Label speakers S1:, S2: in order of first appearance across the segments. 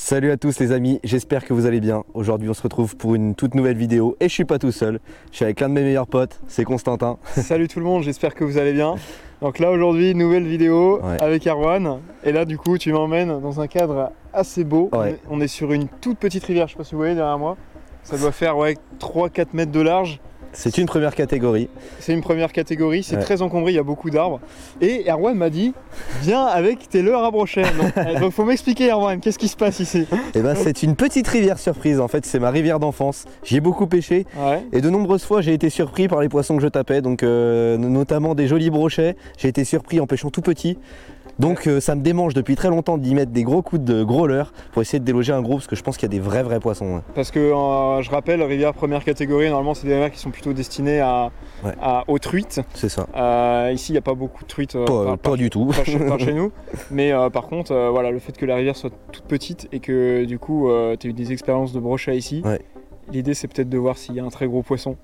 S1: Salut à tous les amis, j'espère que vous allez bien. Aujourd'hui on se retrouve pour une toute nouvelle vidéo et je suis pas tout seul. Je suis avec l'un de mes meilleurs potes, c'est Constantin.
S2: Salut tout le monde, j'espère que vous allez bien. Donc là aujourd'hui, nouvelle vidéo avec Erwan. Et là du coup tu m'emmènes dans un cadre assez beau.
S1: Ouais.
S2: On est sur une toute petite rivière, je sais pas si vous voyez derrière moi. Ça doit faire 3-4 mètres de large.
S1: C'est une première catégorie.
S2: C'est une première catégorie, c'est très encombré, il y a beaucoup d'arbres. Et Erwan m'a dit, viens avec tes leurres à brochet. Donc faut m'expliquer Erwan, qu'est-ce qui se passe ici?
S1: Et ben c'est une petite rivière surprise, en fait c'est ma rivière d'enfance. J'y ai beaucoup pêché et de nombreuses fois j'ai été surpris par les poissons que je tapais, donc notamment des jolis brochets. J'ai été surpris en pêchant tout petit. Donc ça me démange depuis très longtemps d'y mettre des gros coups de gros leurres pour essayer de déloger un gros, parce que je pense qu'il y a des vrais poissons.
S2: Parce que je rappelle, rivière première catégorie, normalement c'est des rivières qui sont plutôt destinées aux truites. C'est ça. Ici il n'y a pas beaucoup de truites.
S1: Pas du tout.
S2: Pas chez nous. Mais par contre, voilà, le fait que la rivière soit toute petite et que du coup tu as eu des expériences de brochet ici. L'idée c'est peut-être de voir s'il y a un très gros poisson.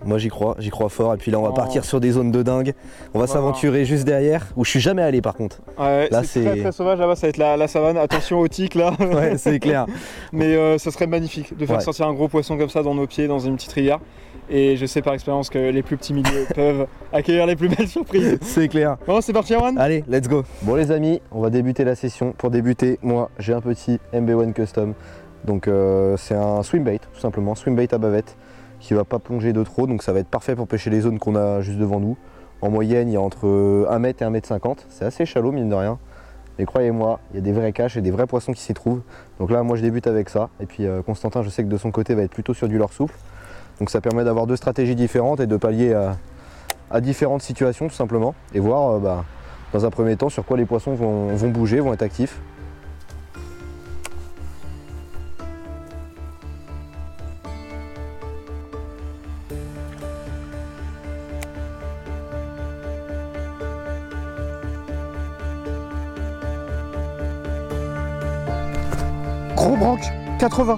S1: Moi j'y crois fort, et puis là on va partir sur des zones de dingue. On va s'aventurer juste derrière, où je suis jamais allé par contre.
S2: Ouais, là c'est très sauvage, là-bas ça va être la savane, attention aux tiques là.
S1: Ouais c'est clair.
S2: Mais ça serait magnifique de faire sortir un gros poisson comme ça dans nos pieds, dans une petite rivière. Et je sais par expérience que les plus petits milieux peuvent accueillir les plus belles surprises.
S1: C'est clair.
S2: Bon c'est parti Erwan.
S1: Allez, let's go. Bon les amis, on va débuter la session. Pour débuter, moi j'ai un petit MB1 Custom. Donc c'est un swim bait, tout simplement, swim bait à bavette qui va pas plonger de trop, donc ça va être parfait pour pêcher les zones qu'on a juste devant nous. En moyenne il y a entre 1 mètre et 1 mètre 50, c'est assez shallow mine de rien, mais croyez-moi il y a des vrais caches et des vrais poissons qui s'y trouvent. Donc là moi je débute avec ça, et puis Constantin je sais que de son côté va être plutôt sur du leurre souple, donc ça permet d'avoir deux stratégies différentes et de pallier à différentes situations tout simplement, et voir dans un premier temps sur quoi les poissons vont bouger, vont être actifs.
S2: Gros branque, 80.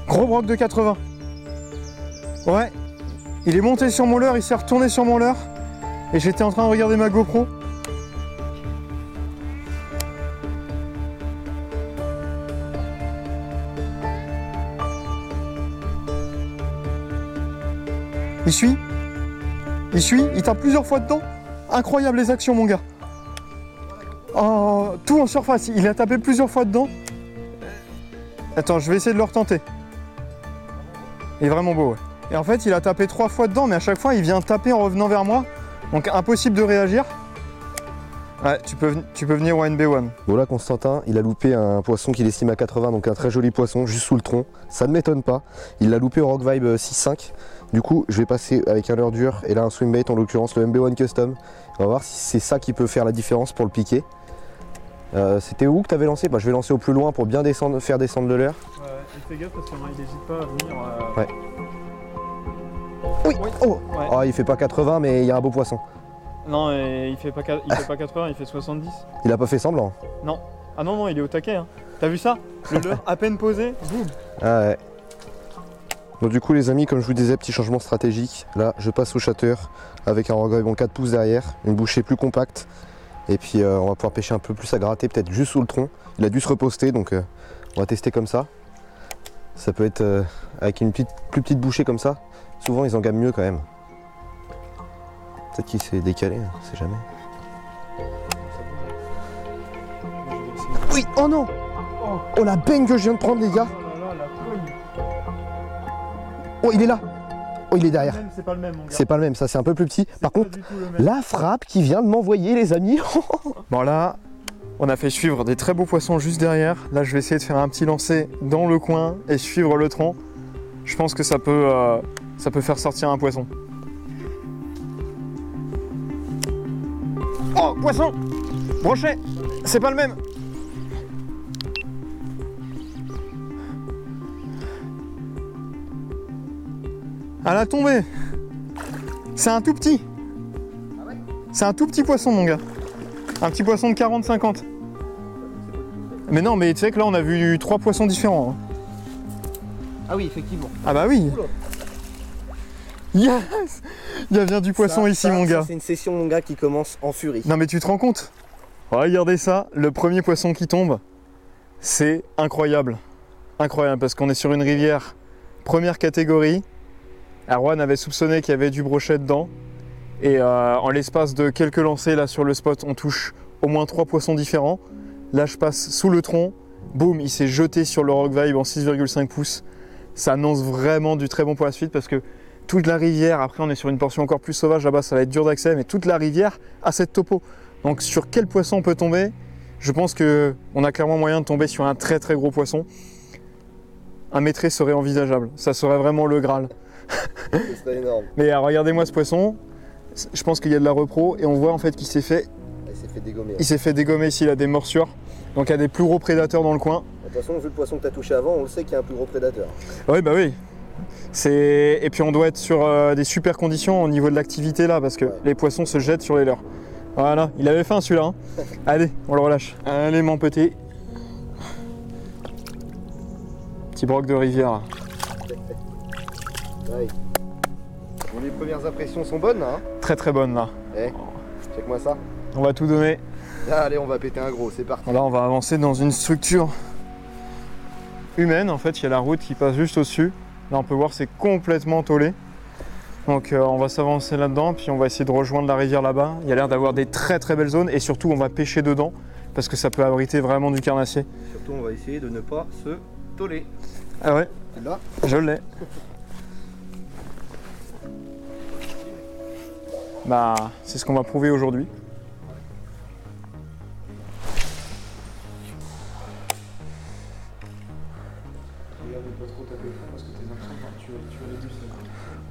S2: Gros branque de 80. Ouais. Il est monté sur mon leurre, il s'est retourné sur mon leurre. Et j'étais en train de regarder ma GoPro. Il suit. Il tape plusieurs fois dedans. Incroyable les actions mon gars. Oh, tout en surface, il a tapé plusieurs fois dedans. Attends, je vais essayer de le retenter. Il est vraiment beau, ouais. Et en fait, il a tapé 3 fois dedans, mais à chaque fois, il vient taper en revenant vers moi. Donc, impossible de réagir. Ouais, tu peux venir au NB1.
S1: Bon là, Constantin, il a loupé un poisson qu'il estime à 80, donc un très joli poisson, juste sous le tronc. Ça ne m'étonne pas. Il l'a loupé au Rock Vibe 6.5. Du coup, je vais passer avec un leurre dur, et là, un swim bait, en l'occurrence, le MB1 Custom. On va voir si c'est ça qui peut faire la différence pour le piquer. C'était où que tu avais lancé? Je vais lancer au plus loin pour bien faire descendre le leurre.
S2: Fais gaffe parce qu'il n'hésite pas à venir.
S1: Ouais. Oui. Oh. Ouais. Oh, il fait pas 80, mais il y a un beau poisson.
S2: Non, il fait pas 80, il fait 70.
S1: Il a pas fait semblant?
S2: Non. Ah non, il est au taquet. Hein. T'as vu ça? Le leurre à peine posé, boum.
S1: Ah ouais. Donc du coup les amis, comme je vous disais, petit changement stratégique. Là, je passe au shatter avec un Rock Vibe 4 pouces derrière, une bouchée plus compacte. Et puis on va pouvoir pêcher un peu plus à gratter, peut-être juste sous le tronc. Il a dû se reposter, donc on va tester comme ça. Ça peut être avec une plus petite bouchée comme ça. Souvent ils en gamment mieux quand même. Peut-être qu'il s'est décalé, on sait jamais. Oui, oh non! Oh la baigne que je viens de prendre les gars! Oh il est là! Oh il est derrière.
S2: C'est pas le même mon gars.
S1: C'est pas le même, ça c'est un peu plus petit. Par contre, la frappe qui vient de m'envoyer les amis.
S2: Bon là, on a fait suivre des très beaux poissons juste derrière. Là je vais essayer de faire un petit lancer dans le coin et suivre le tronc. Je pense que ça peut faire sortir un poisson. Oh poisson! Brochet! C'est pas le même! À la tombée! C'est un tout petit! C'est un tout petit poisson mon gars! Un petit poisson de 40-50. Mais non, mais tu sais que là on a vu 3 poissons différents. Hein.
S3: Ah oui, effectivement.
S2: Ah bah oui! Yes! Il y a bien du poisson ici mon gars.
S1: C'est une session mon gars qui commence en furie.
S2: Non mais tu te rends compte? Regardez ça, le premier poisson qui tombe. C'est incroyable. Incroyable parce qu'on est sur une rivière première catégorie. Erwan avait soupçonné qu'il y avait du brochet dedans. Et en l'espace de quelques lancers là sur le spot, on touche au moins 3 poissons différents. Là je passe sous le tronc, boum, il s'est jeté sur le Rock Vibe en 6,5 pouces. Ça annonce vraiment du très bon pour la suite parce que toute la rivière, après on est sur une portion encore plus sauvage là-bas, ça va être dur d'accès, mais toute la rivière a cette topo. Donc sur quel poisson on peut tomber? Je pense qu'on a clairement moyen de tomber sur un très très gros poisson. Un maîtrise serait envisageable, ça serait vraiment le Graal.
S1: Ce serait énorme.
S2: Mais regardez-moi ce poisson, je pense qu'il y a de la repro et on voit en fait qu'il s'est fait...
S1: Il s'est fait dégommer.
S2: Il s'est fait dégommer ici, il a des morsures. Donc il y a des plus gros prédateurs dans le coin.
S1: De toute façon, vu le poisson que tu as touché avant, on le sait qu'il y a un plus gros prédateur.
S2: Oui, bah oui. Et puis on doit être sur des super conditions au niveau de l'activité là, parce que les poissons se jettent sur les leurs. Voilà, il avait faim celui-là. Hein. Allez, on le relâche. Allez mon petit. Petit broc de rivière.
S1: Ouais. Bon, les premières impressions sont bonnes là. Hein,
S2: très très bonne là.
S1: check-moi ça.
S2: On va tout donner.
S1: Là, allez, on va péter un gros, c'est parti.
S2: Là, on va avancer dans une structure humaine. En fait, il y a la route qui passe juste au-dessus. Là, on peut voir, c'est complètement tôlé. Donc, on va s'avancer là-dedans, puis on va essayer de rejoindre la rivière là-bas. Il y a l'air d'avoir des très très belles zones, et surtout, on va pêcher dedans, parce que ça peut abriter vraiment du carnassier.
S1: Surtout, on va essayer de ne pas se tôler.
S2: Ah ouais,
S1: là,
S2: je l'ai. Bah, c'est ce qu'on va prouver aujourd'hui.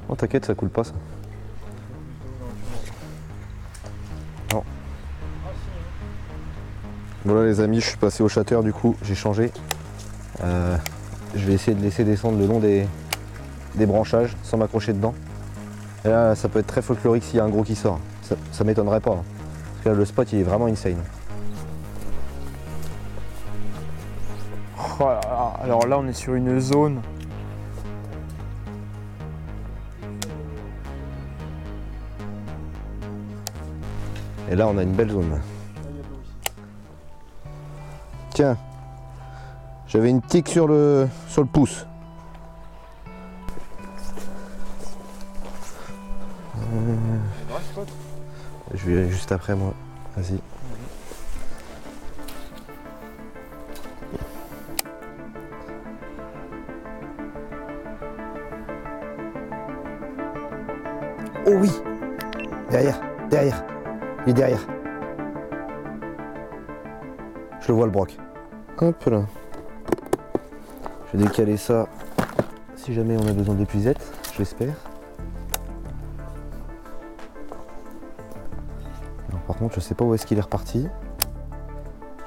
S1: Oh t'inquiète, ça coule pas ça. Non. Bon là les amis, je suis passé au shatter du coup, j'ai changé. Je vais essayer de laisser descendre le long des branchages sans m'accrocher dedans. Et là ça peut être très folklorique s'il y a un gros qui sort. Ça m'étonnerait pas. Hein. Parce que là le spot il est vraiment insane.
S2: Oh là là. Alors là on est sur une zone.
S1: Et là on a une belle zone. Tiens, j'avais une tique sur le pouce. Je vais juste après moi. Vas-y. Oh oui! Derrière. Il est derrière. Je le vois le broc. Hop là. Je vais décaler ça si jamais on a besoin d'épuisette, j'espère. Par contre, je sais pas où est-ce qu'il est reparti.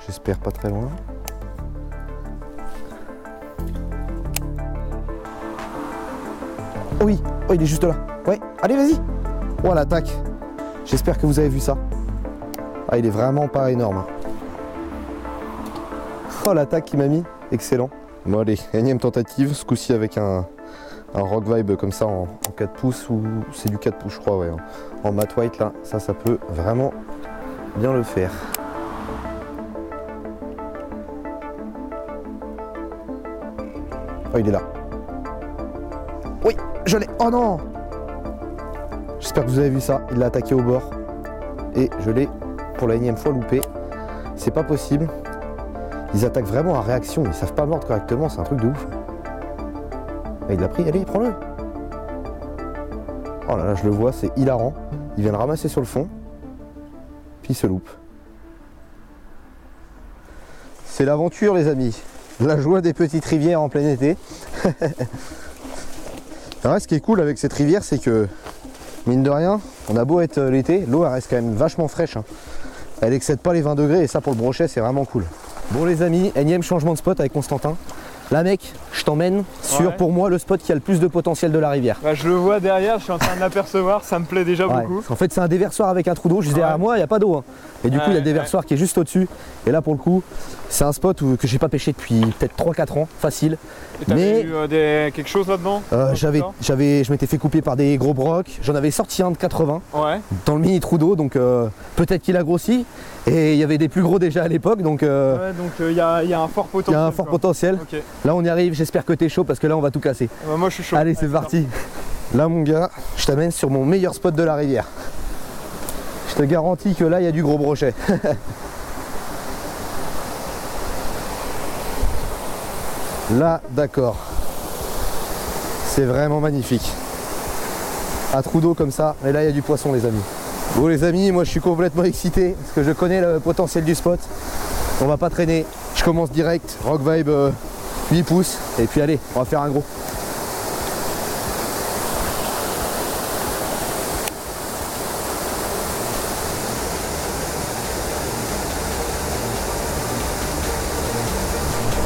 S1: J'espère pas très loin. Oh oui, oh il est juste là. Ouais, allez vas-y. Oh l'attaque. J'espère que vous avez vu ça. Ah, il est vraiment pas énorme. Oh, l'attaque qu'il m'a mis. Excellent. Bon, allez, énième tentative. Ce coup-ci avec un Rock Vibe comme ça en 4 pouces. Ou c'est du 4 pouces, je crois, ouais. En matte white, là. Ça peut vraiment bien le faire. Oh, il est là. Oui, je l'ai. Oh non! J'espère que vous avez vu ça, il l'a attaqué au bord et je l'ai pour la énième fois loupé. C'est pas possible. Ils attaquent vraiment à réaction, ils savent pas mordre correctement, c'est un truc de ouf. Et il l'a pris, allez, prends-le. Oh là là, je le vois, c'est hilarant. Il vient le ramasser sur le fond, puis il se loupe. C'est l'aventure les amis, la joie des petites rivières en plein été. Alors, ce qui est cool avec cette rivière, c'est que mine de rien, on a beau être l'été, l'eau elle reste quand même vachement fraîche. Hein. Elle excède pas les 20 degrés et ça pour le brochet c'est vraiment cool. Bon les amis, énième changement de spot avec Constantin. Là mec, je t'emmène sur
S2: Ouais.
S1: pour moi le spot qui a le plus de potentiel de la rivière.
S2: Bah, je le vois derrière, je suis en train de l'apercevoir, ça me plaît déjà
S1: Ouais.
S2: beaucoup.
S1: En fait c'est un déversoir avec un trou d'eau, juste derrière
S2: Ouais.
S1: moi il n'y a pas d'eau. Hein. Et du coup il y a
S2: Ouais,
S1: le déversoir qui est juste au-dessus. Et là pour le coup, c'est un spot que j'ai pas pêché depuis peut-être 3-4 ans, facile.
S2: Et t'avais
S1: Mais-
S2: eu quelque chose là-dedans?
S1: Je m'étais fait couper par des gros brocs, j'en avais sorti un de 80
S2: Ouais.
S1: dans le mini trou d'eau, donc peut-être qu'il a grossi. Et il y avait des plus gros déjà à l'époque, donc
S2: Ouais, donc il y a un fort
S1: il y
S2: potentiel.
S1: a un fort
S2: quoi.
S1: potentiel.
S2: Ok.
S1: Là on y arrive, j'espère que t'es chaud parce que là on va tout casser.
S2: Bah, moi je suis chaud.
S1: Allez c'est parti. Là mon gars, je t'amène sur mon meilleur spot de la rivière. Je te garantis que là il y a du gros brochet. Là d'accord. C'est vraiment magnifique. Un trou d'eau comme ça, et là il y a du poisson les amis. Bon les amis, moi je suis complètement excité parce que je connais le potentiel du spot. On va pas traîner, je commence direct, Rock Vibe 8 pouces, et puis allez, on va faire un gros.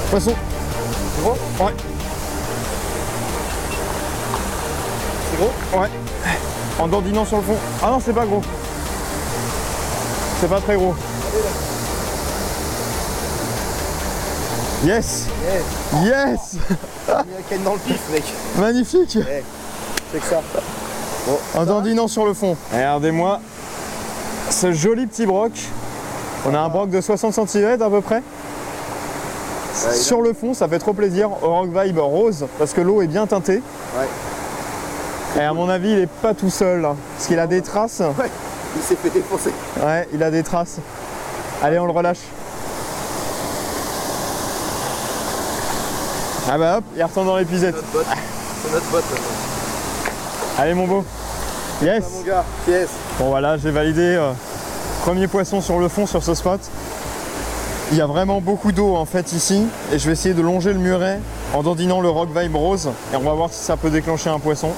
S1: Poisson.
S2: Gros? Ouais.
S1: C'est gros?
S2: Ouais. En dandinant sur le fond. Ah non, c'est pas gros. C'est pas très gros. Yes! Yes!
S1: Il y a Ken dans le pif mec.
S2: Magnifique!
S1: C'est que ça. Bon,
S2: En dandinant sur le fond. Regardez-moi ce joli petit broc. On a un broc de 60 cm à peu près. Sur le fond, ça fait trop plaisir. Au Rock Vibe rose, parce que l'eau est bien teintée.
S1: Ouais.
S2: Et à mon avis, il est pas tout seul, là, parce qu'il a des traces.
S1: Ouais, il s'est fait défoncer.
S2: Ouais, il a des traces. Allez, on le relâche. Ah bah hop, il retourne dans l'épuisette.
S1: C'est notre pote maintenant.
S2: Allez mon beau. Yes.
S1: Mon gars, yes.
S2: Bon voilà, j'ai validé premier poisson sur le fond sur ce spot. Il y a vraiment beaucoup d'eau en fait ici et je vais essayer de longer le muret en dandinant le Rock Vibe rose et on va voir si ça peut déclencher un poisson.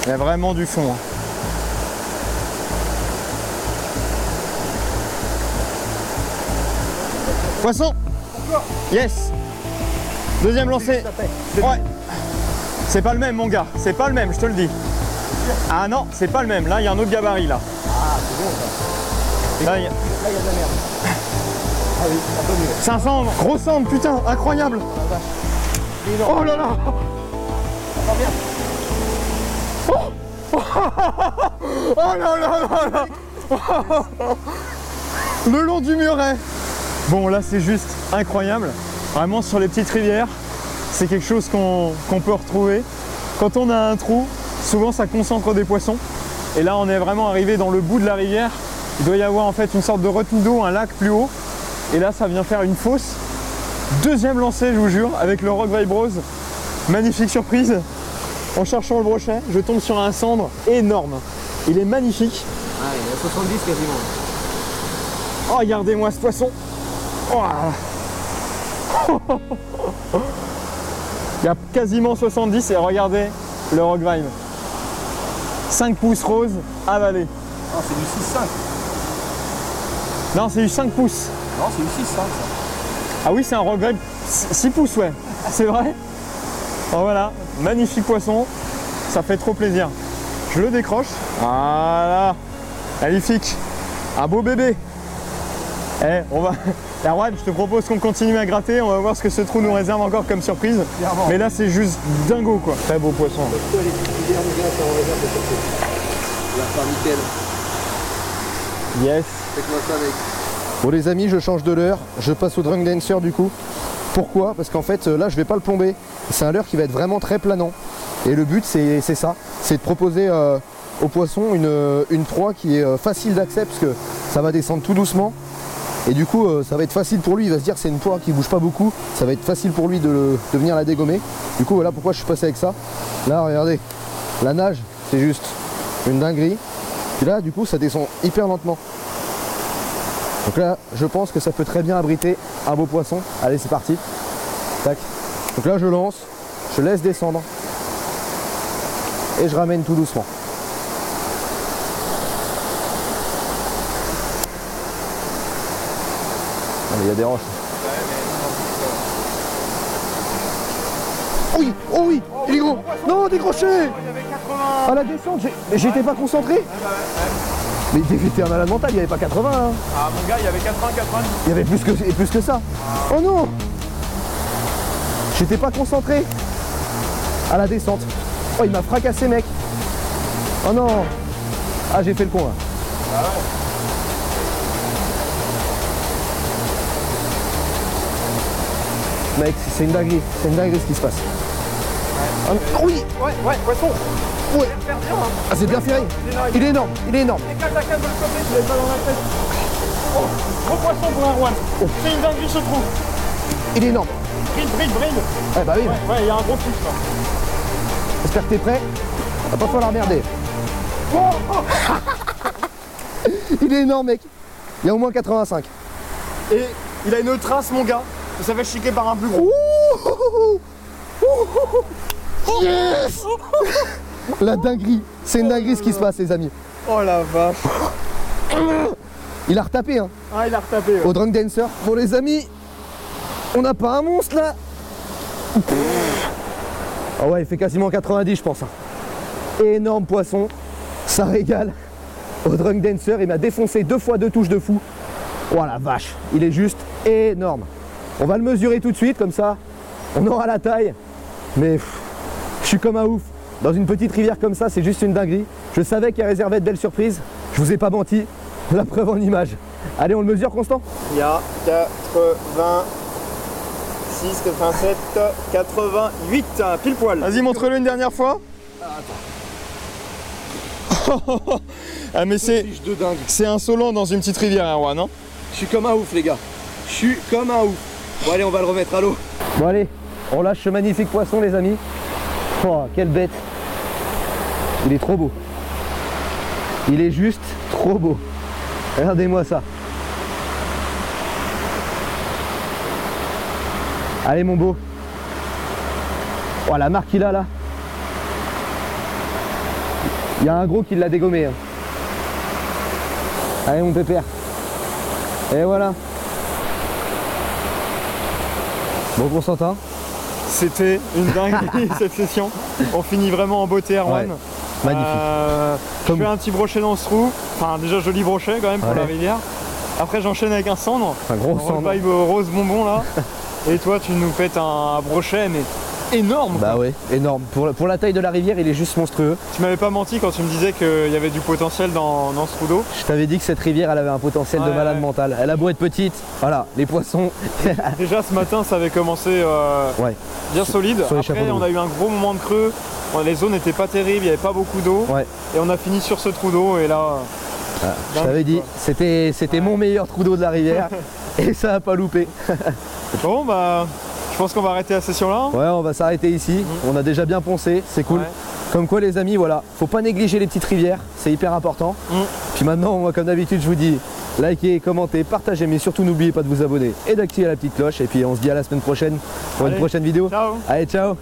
S2: Il y a vraiment du fond. Hein. Poisson. Yes. Deuxième lancé. Ouais. C'est pas le même mon gars, c'est pas le même, je te le dis. Ah non, c'est pas le même. Là, il y a un autre gabarit là.
S1: Ah, c'est bon ça.
S2: Là,
S1: Là, il y a de la merde. Ah oui, un peu mieux.
S2: 500, gros cendre, putain, incroyable. Oh là là. Oh là là là là. Le long du muret. Bon là c'est juste incroyable. Vraiment sur les petites rivières, c'est quelque chose qu'on peut retrouver. Quand on a un trou, souvent ça concentre des poissons. Et là on est vraiment arrivé dans le bout de la rivière. Il doit y avoir en fait une sorte de retenue d'eau, un lac plus haut. Et là ça vient faire une fosse. Deuxième lancé je vous jure, avec le Rock Vibe rose. Magnifique surprise. En cherchant le brochet, je tombe sur un cendre énorme. Il est magnifique.
S3: Ah, il y a 70 quasiment.
S2: Oh, regardez-moi ce poisson. Oh. Il y a quasiment 70 et regardez le Rock Vibe. 5 pouces rose avalé.
S3: Non, c'est du 6,5.
S2: Non, c'est du 5 pouces.
S3: Non, c'est du 6,5 ça.
S2: Ah oui, c'est un Rock Vibe 6 pouces, ouais. C'est vrai. Oh, voilà, magnifique poisson. Ça fait trop plaisir. Je le décroche. Voilà. Magnifique. Un beau bébé. Eh, on va... Erwan, je te propose qu'on continue à gratter. On va voir ce que ce trou nous réserve encore comme surprise.
S3: Clairement.
S2: Mais là, c'est juste dingo, quoi. Très beau poisson.
S3: Toi, les petites rivières, mon gars, ça en réserve de surprise. On va faire nickel.
S2: Yes.
S3: Faites-moi ça, mec.
S1: Bon les amis, je change de leurre, je passe au Drunk Dancer du coup. Pourquoi? Parce qu'en fait là je vais pas le plomber. C'est un leurre qui va être vraiment très planant. Et le but c'est ça, c'est de proposer au poisson une proie qui est facile d'accès parce que ça va descendre tout doucement. Et du coup ça va être facile pour lui, il va se dire c'est une proie qui bouge pas beaucoup, ça va être facile pour lui de venir la dégommer. Du coup voilà pourquoi je suis passé avec ça. Là regardez, la nage c'est juste une dinguerie. Et là du coup ça descend hyper lentement. Donc là, je pense que ça peut très bien abriter un beau poisson. Allez, c'est parti. Tac. Donc là, je lance, je laisse descendre et je ramène tout doucement. mais il y a des roches. Oui, oh oui, il est gros. Non, décroché. À la descente, j'étais pas concentré. Mais t'es un malade mental, il n'y avait pas 80. Hein.
S2: Ah mon gars, il y avait 80, 90.
S1: Il y avait plus que ça. Oh non. J'étais pas concentré. À la descente. Oh, il m'a fracassé, mec. Oh non. Ah, j'ai fait le con là.
S2: Ah ouais.
S1: Mec, c'est une dinguerie ce qui se passe.
S2: Ouais.
S1: Ah, oui.
S2: Ouais, poisson.
S1: Ouais. Ah, c'est bien ferré. Il est énorme.
S2: Et calme la canne de le côté, je l'ai pas dans la tête. Oh, gros poisson pour un Rouen.
S1: Oh.
S2: C'est une dinguerie, je trouve.
S1: Il est énorme.
S2: Bride.
S1: Ouais, bah oui.
S2: Ouais, il y a un gros fiche là.
S1: J'espère que t'es prêt. Va pas falloir merder. Il est énorme, mec. Il y a au moins 85.
S2: Et il a une trace, mon gars. Il s'est fait chiquer par un plus gros.
S1: Yes. La dinguerie. C'est une dinguerie ce qui se passe, les amis.
S2: Oh la vache.
S1: Il a retapé, hein.
S2: Ah, il a retapé. Ouais.
S1: Au Drunk Dancer. Bon, les amis, on n'a pas un monstre là. Ah ouais, il fait quasiment 90, je pense. Énorme poisson. Ça régale. Au Drunk Dancer, il m'a défoncé 2 fois 2 touches de fou. Oh la vache, il est juste énorme. On va le mesurer tout de suite, comme ça, on aura la taille. Mais je suis comme un ouf. Dans une petite rivière comme ça, c'est juste une dinguerie. Je savais qu'il réservait de belles surprises. Je vous ai pas menti. La preuve en image. Allez, on le mesure, Constant?
S2: Il y a 86, 87, 88, pile poil. Vas-y, montre-le une dernière fois. Ah mais c'est insolent dans une petite rivière, Erwan, hein.
S1: Je suis comme un ouf, les gars. Je suis comme un ouf. Bon, allez, on va le remettre à l'eau. Bon, allez, on lâche ce magnifique poisson, les amis. Oh, quelle bête. Il est trop beau. Il est juste trop beau. Regardez-moi ça. Allez, mon beau. Oh, la marque qu'il a là. Il y a un gros qui l'a dégommé. Hein. Allez, mon pépère. Et voilà. Bon, Constantin.
S2: C'était une dinguerie cette session. On finit vraiment en beauté, Erwan.
S1: Ouais. Magnifique.
S2: Je fais un petit brochet dans ce trou. Enfin, déjà joli brochet quand même pour la rivière. Après, j'enchaîne avec un cendre.
S1: Un gros cendre.
S2: Vibe rose bonbon là. Et toi, tu nous pètes un brochet, mais énorme.
S1: Bah
S2: quoi.
S1: ouais, énorme. Pour la taille de la rivière, il est juste monstrueux.
S2: Tu m'avais pas menti quand tu me disais qu'il y avait du potentiel dans ce trou d'eau.
S1: Je t'avais dit que cette rivière, elle avait un potentiel de malade mental. Elle a beau être petite, voilà, les poissons.
S2: Déjà ce matin, ça avait commencé bien solide. Après, on a eu un gros moment de creux. Les zones n'étaient pas terribles, il n'y avait pas beaucoup d'eau. Ouais. Et on a fini sur ce trou d'eau et là...
S1: je t'avais dit, c'était mon meilleur trou d'eau de la rivière. Et ça a pas loupé.
S2: Bon bah... Je pense qu'on va arrêter la session là.
S1: Ouais, on va s'arrêter ici. On a déjà bien poncé, c'est cool. Comme quoi, les amis, voilà, faut pas négliger les petites rivières, c'est hyper important. Puis maintenant, moi, comme d'habitude, je vous dis, likez, commentez, partagez, mais surtout n'oubliez pas de vous abonner et d'activer la petite cloche. Et puis on se dit à la semaine prochaine pour une prochaine vidéo.
S2: Ciao.
S1: Allez, ciao.